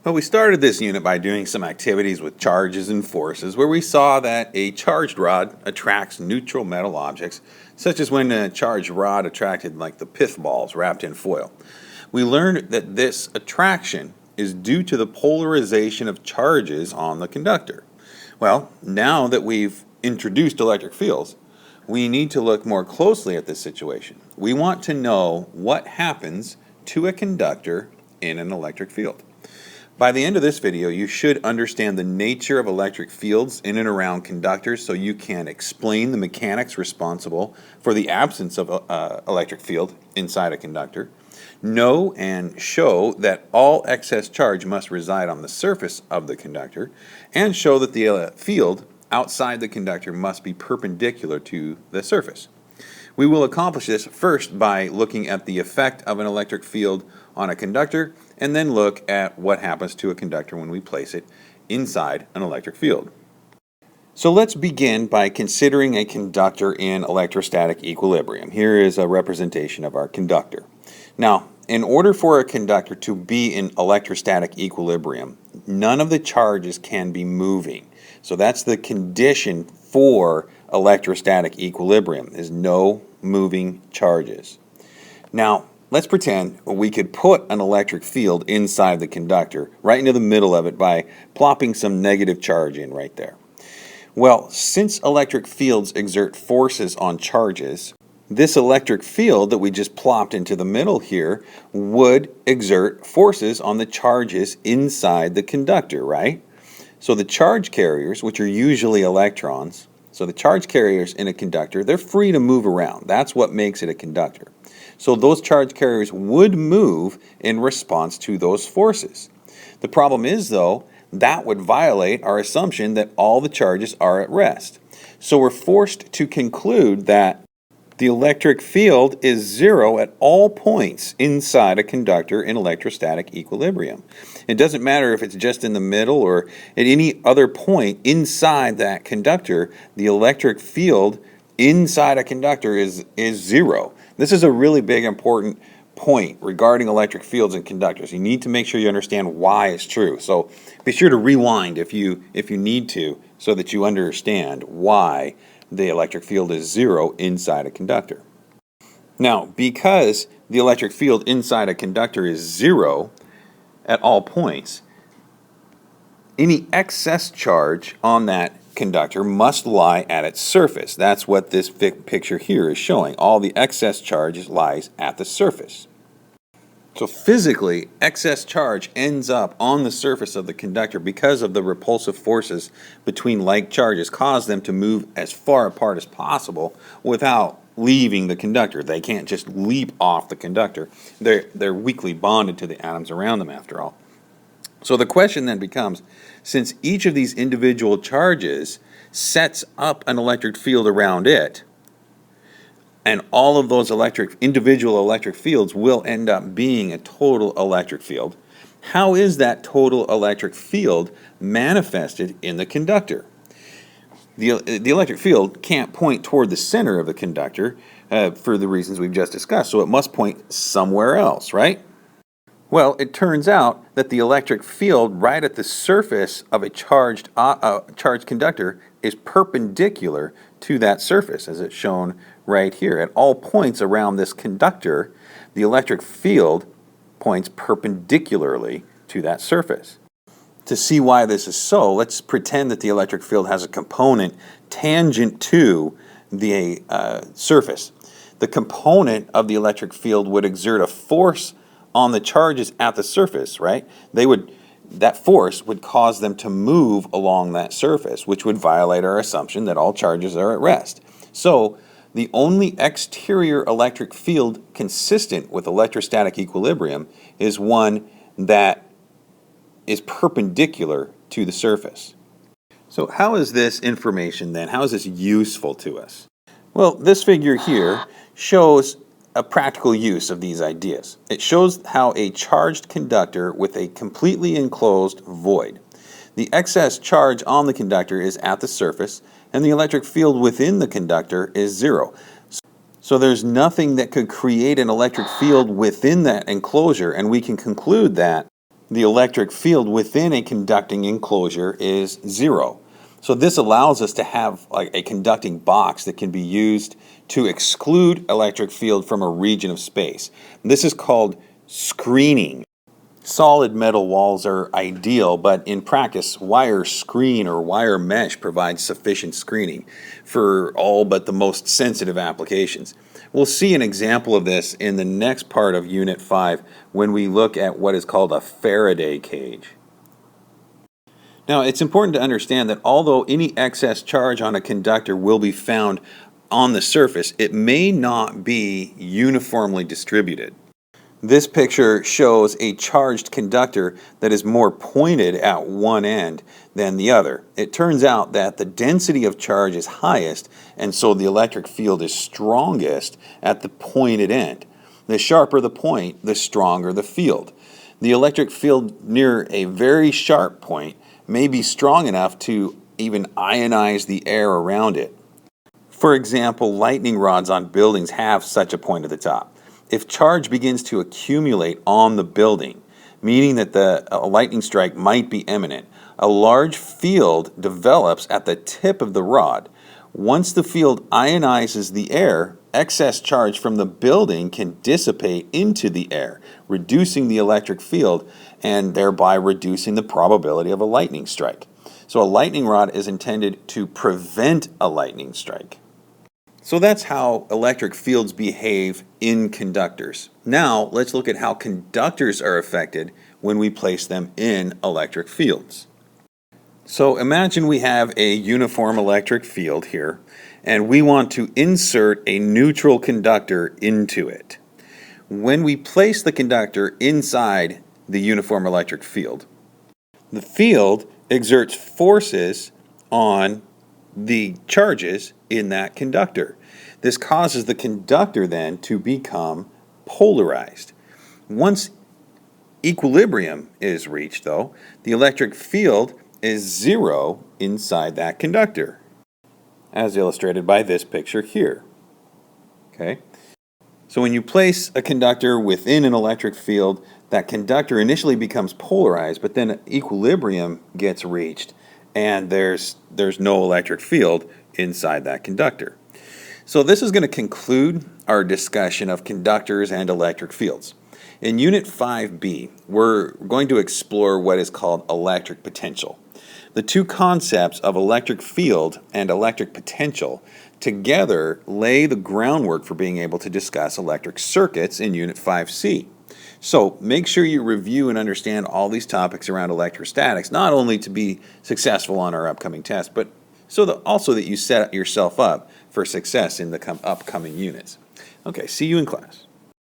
Well, we started this unit by doing some activities with charges and forces where we saw that a charged rod attracts neutral metal objects, such as when a charged rod attracted like the pith balls wrapped in foil. We learned that this attraction is due to the polarization of charges on the conductor. Well, now that we've introduced electric fields, we need to look more closely at this situation. We want to know what happens to a conductor in an electric field. By the end of this video, you should understand the nature of electric fields in and around conductors so you can explain the mechanics responsible for the absence of electric field inside a conductor. Know and show that all excess charge must reside on the surface of the conductor, and show that the field outside the conductor must be perpendicular to the surface. We will accomplish this first by looking at the effect of an electric field on a conductor, and then look at what happens to a conductor when we place it inside an electric field. So let's begin by considering a conductor in electrostatic equilibrium. Here is a representation of our conductor. Now, in order for a conductor to be in electrostatic equilibrium, none of the charges can be moving. So that's the condition for electrostatic equilibrium, is no moving charges. Now, let's pretend we could put an electric field inside the conductor, right into the middle of it, by plopping some negative charge in right there. Well, since electric fields exert forces on charges, this electric field that we just plopped into the middle here would exert forces on the charges inside the conductor, right? So the charge carriers, which are usually electrons, so the charge carriers in a conductor, they're free to move around. That's what makes it a conductor. So those charge carriers would move in response to those forces. The problem is, though, that would violate our assumption that all the charges are at rest. So we're forced to conclude that the electric field is zero at all points inside a conductor in electrostatic equilibrium. It doesn't matter if it's just in the middle or at any other point inside that conductor, the electric field inside a conductor is zero. This is a really big important point regarding electric fields and conductors. You need to make sure you understand why it's true. So be sure to rewind if you need to, so that you understand why the electric field is zero inside a conductor. Now, because the electric field inside a conductor is zero at all points, any excess charge on that conductor must lie at its surface. That's what this picture here is showing. All the excess charge lies at the surface. So physically, excess charge ends up on the surface of the conductor because of the repulsive forces between like charges cause them to move as far apart as possible without leaving the conductor. They can't just leap off the conductor. They're weakly bonded to the atoms around them, after all. So the question then becomes, since each of these individual charges sets up an electric field around it, and all of those individual electric fields will end up being a total electric field, how is that total electric field manifested in the conductor? The electric field can't point toward the center of the conductor for the reasons we've just discussed, so it must point somewhere else, right? Well, it turns out that the electric field right at the surface of a charged conductor is perpendicular to that surface, as it's shown right here. At all points around this conductor, the electric field points perpendicularly to that surface. To see why this is so, let's pretend that the electric field has a component tangent to the surface. The component of the electric field would exert a force on the charges at the surface, right? That force would cause them to move along that surface, which would violate our assumption that all charges are at rest. So the only exterior electric field consistent with electrostatic equilibrium is one that is perpendicular to the surface. So how is this information then, how is this useful to us? Well, this figure here shows a practical use of these ideas. It shows how a charged conductor with a completely enclosed void. The excess charge on the conductor is at the surface, and the electric field within the conductor is zero. So there's nothing that could create an electric field within that enclosure, and we can conclude that the electric field within a conducting enclosure is zero. So this allows us to have like a conducting box that can be used to exclude electric field from a region of space. This is called screening. Solid metal walls are ideal, but in practice, wire screen or wire mesh provides sufficient screening for all but the most sensitive applications. We'll see an example of this in the next part of Unit 5 when we look at what is called a Faraday cage. Now, it's important to understand that although any excess charge on a conductor will be found on the surface, it may not be uniformly distributed. This picture shows a charged conductor that is more pointed at one end than the other. It turns out that the density of charge is highest, and so the electric field is strongest at the pointed end. The sharper the point, the stronger the field. The electric field near a very sharp point may be strong enough to even ionize the air around it. For example, lightning rods on buildings have such a point at the top. If charge begins to accumulate on the building, meaning that a lightning strike might be imminent, a large field develops at the tip of the rod. Once the field ionizes the air, excess charge from the building can dissipate into the air, reducing the electric field and thereby reducing the probability of a lightning strike. So a lightning rod is intended to prevent a lightning strike. So that's how electric fields behave in conductors. Now let's look at how conductors are affected when we place them in electric fields. So imagine we have a uniform electric field here, and we want to insert a neutral conductor into it. When we place the conductor inside the uniform electric field, the field exerts forces on the charges in that conductor. This causes the conductor then to become polarized. Once equilibrium is reached, though, the electric field is zero inside that conductor, as illustrated by this picture here. Okay? So when you place a conductor within an electric field, that conductor initially becomes polarized, but then equilibrium gets reached, and there's no electric field inside that conductor. So this is going to conclude our discussion of conductors and electric fields. In Unit 5B, we're going to explore what is called electric potential. The two concepts of electric field and electric potential together lay the groundwork for being able to discuss electric circuits in Unit 5C. So make sure you review and understand all these topics around electrostatics, not only to be successful on our upcoming test, but also that you set yourself up for success in the upcoming units. Okay, see you in class.